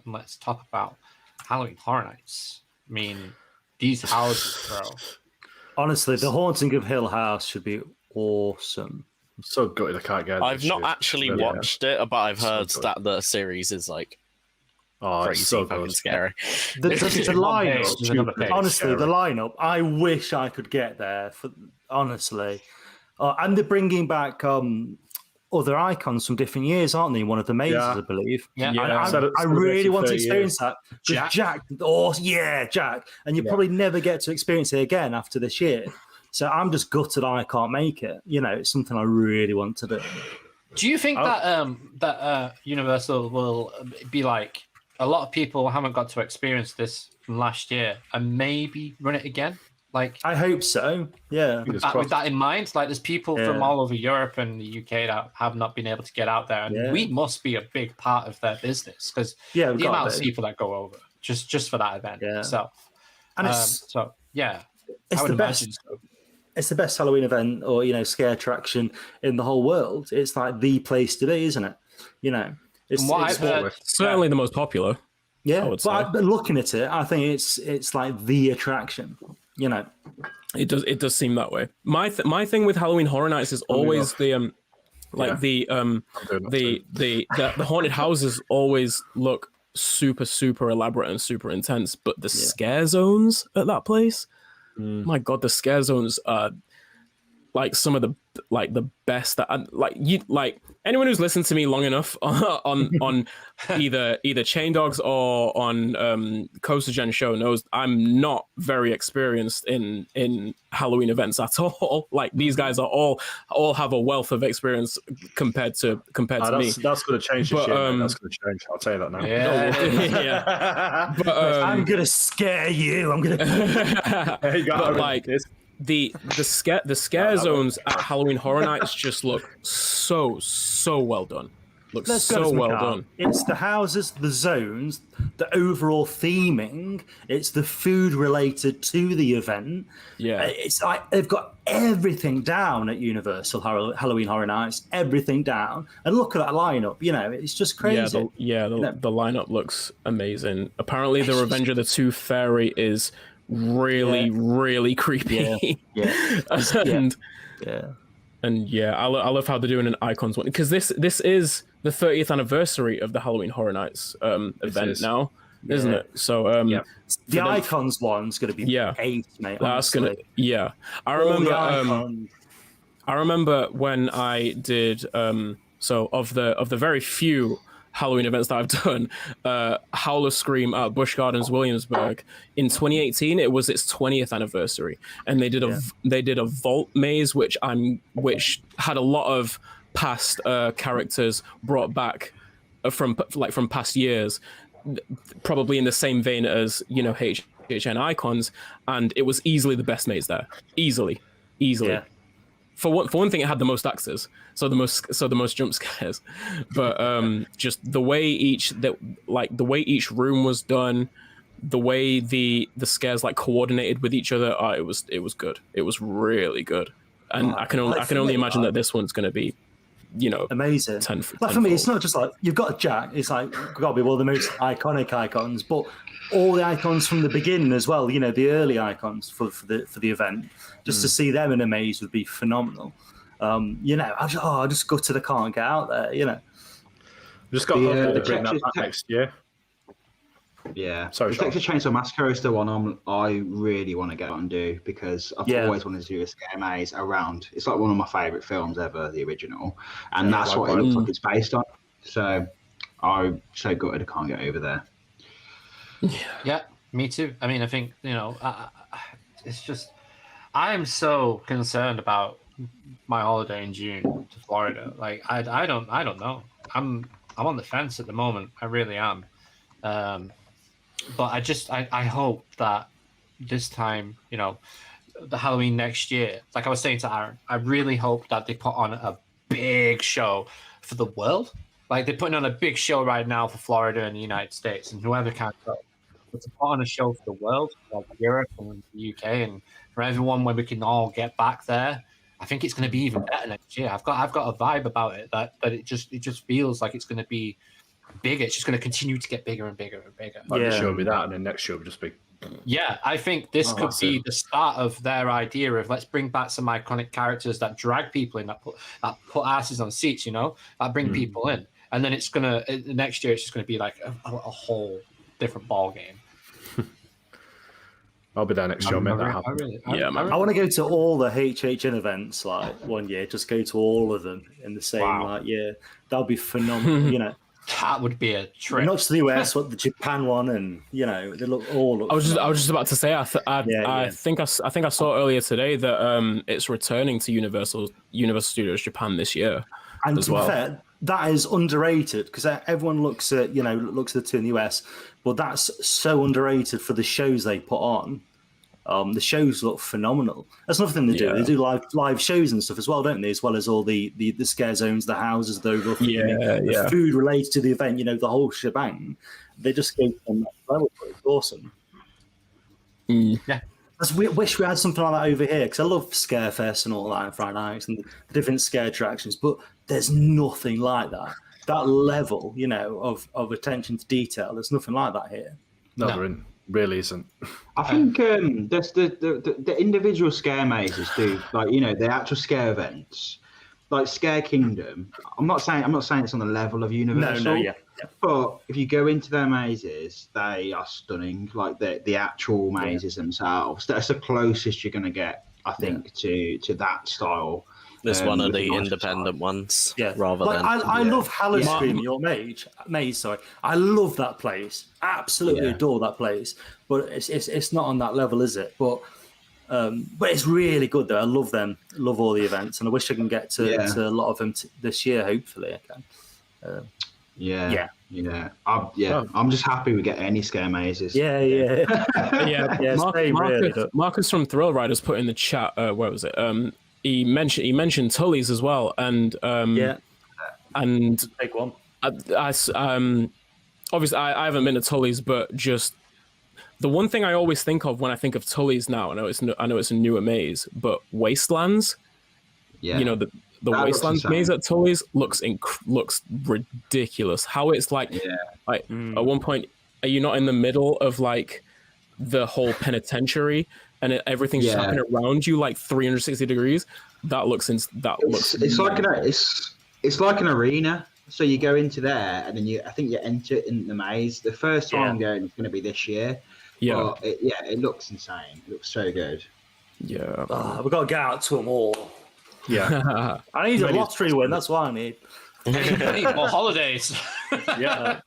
and let's talk about Halloween Horror Nights. I mean, these houses, bro. Honestly, the Haunting of Hill House should be awesome. I'm so gutted I can't get it. I've not actually watched it, but I've heard that the series is like crazy, so fucking good. scary. The lineup, honestly, the lineup. I wish I could get there. Honestly, and they're bringing back other icons from different years, aren't they? One of the mazes, I believe. Yeah. I really want to experience that. Jack. Jack. And you probably never get to experience it again after this year. So I'm just gutted I can't make it. You know, it's something I really want to do. Do you think that Universal will be like, a lot of people haven't got to experience this from last year and maybe run it again? Like, I hope so. Yeah. With that in mind, like, there's people from all over Europe and the UK that have not been able to get out there, and we must be a big part of their business because the amount of people that go over just for that event itself. And it's the best. So. It's the best Halloween event or scare attraction in the whole world. It's like the place to be, isn't it? It's certainly the most popular. Yeah, but looking at it, I think it's like the attraction. It does seem that way. My thing with Halloween Horror Nights is always the haunted houses always look super, super elaborate and super intense, but the scare zones at that place, my God, the scare zones are like some of the best that anyone who's listened to me long enough on either Chain Dogs or on Coaster Gen show knows I'm not very experienced in Halloween events at all. Like, these guys are all have a wealth of experience compared to me. That's going to change this year. That's going to change. I'll tell you that now. Yeah. But, I'm going to scare you. I'm going to. But like this. The scare zones at Halloween Horror Nights just look so well done. Looks so well done. It's the houses, the zones, the overall theming. It's the food related to the event. Yeah, it's like they've got everything down at Universal Halloween Horror Nights. Everything down, and look at that lineup. It's just crazy. The lineup looks amazing. Apparently, the Revenge of the Tooth Fairy is really creepy. I love how they're doing an icons one, because this is the 30th anniversary of the Halloween Horror Nights event now, isn't it? So the icons one's going to be ace, mate. That's going to I remember when I did so of the very few Halloween events that I've done, Howler Scream at Busch Gardens Williamsburg in 2018. It was its 20th anniversary, and they did a vault maze, which had a lot of past characters brought back from past years, probably in the same vein as HHN icons, and it was easily the best maze there, easily. Yeah. For one thing, it had the most axes, so the most jump scares. But just the way each room was done, the way the scares coordinated with each other, it was good. It was really good, and I can only imagine that this one's going to be, amazing. For me, it's not just like you've got Jack. It's like got to be one of the most iconic icons, but all the icons from the beginning as well. The early icons for the event. Just to see them in a maze would be phenomenal. I just go to the car and get out there. Just got to bring that back next year. Yeah, sorry. The Texas Chainsaw Massacre is the one I really want to get out and do, because I've always wanted to do a scare maze around. It's like one of my favourite films ever, the original, and that's what it looks like it's based on. So I'm so gutted I can't get over there. Yeah, me too. I mean, I think it's just. I'm so concerned about my holiday in June to Florida. Like, I don't know. I'm on the fence at the moment. I really am. But I hope that this time, the Halloween next year, like I was saying to Aaron, I really hope that they put on a big show for the world. Like, they're putting on a big show right now for Florida and the United States, and whoever can go. But to put on a show for the world, like Europe and the UK, and for everyone, when we can all get back there, I think it's going to be even better next year. I've got a vibe about it that it just feels like it's going to be bigger. It's just going to continue to get bigger and bigger and bigger. Like this show will be that, and then next show will just be. Yeah, I think this could be the start of their idea of let's bring back some iconic characters that drag people in, that put asses on seats, that bring people in. And then it's gonna next year it's just gonna be like a whole different ball game. I'll be there next year. I'll make that happen. I want to go to all the HHN events like one year. Just go to all of them in the same year. That'll be phenomenal. That would be a trip. Not to the US, but the Japan one, and they all look. I was just about to say. I think I saw earlier today that it's returning to Universal Studios Japan this year. And as to well. be fair, that is underrated because everyone looks at the two in the US, but that's so underrated for the shows they put on. The shows look phenomenal. That's another thing they do. They do live shows and stuff as well, don't they? As well as all the scare zones, the houses, the food related to the event. The whole shebang. They just go on that level. It's awesome. Yeah. We wish we had something like that over here because I love Scarefest and all that and Friday nights and the different scare attractions, but there's nothing like that. That level, of attention to detail. There's nothing like that here. No. Really isn't. I think there's the individual scare mazes do the actual scare events, like Scare Kingdom. I'm not saying it's on the level of Universal. Yeah. But if you go into their mazes, they are stunning. Like the actual mazes themselves. That's the closest you're going to get, I think, to that style. This one of the independent ones, rather than. I love Halloween, your maze. Sorry, I love that place. Absolutely adore that place. But it's not on that level, is it? But it's really good though. I love them. Love all the events, and I wish I can get to a lot of them this year. Hopefully, I can. I'm just happy we get any scare mazes. Marcus from Thrill Riders put in the chat. Where was it? He mentioned Tully's as well, and and take one. Obviously I haven't been to Tully's, but just the one thing I always think of when I think of Tully's now, I know it's a newer maze, but Wastelands. Yeah, the Wastelands maze at Tully's looks ridiculous. How it's at one point, are you not in the middle of like the whole penitentiary? And everything's just happening around you, like 360 degrees. It's like an arena. So you go into there, and then I think you enter in the maze. The first time I'm going is going to be this year. Yeah, but it looks insane. It looks so good. Yeah, we've got to get out to them all. Yeah, I need a lottery win. That's what I need. I need more holidays. Yeah.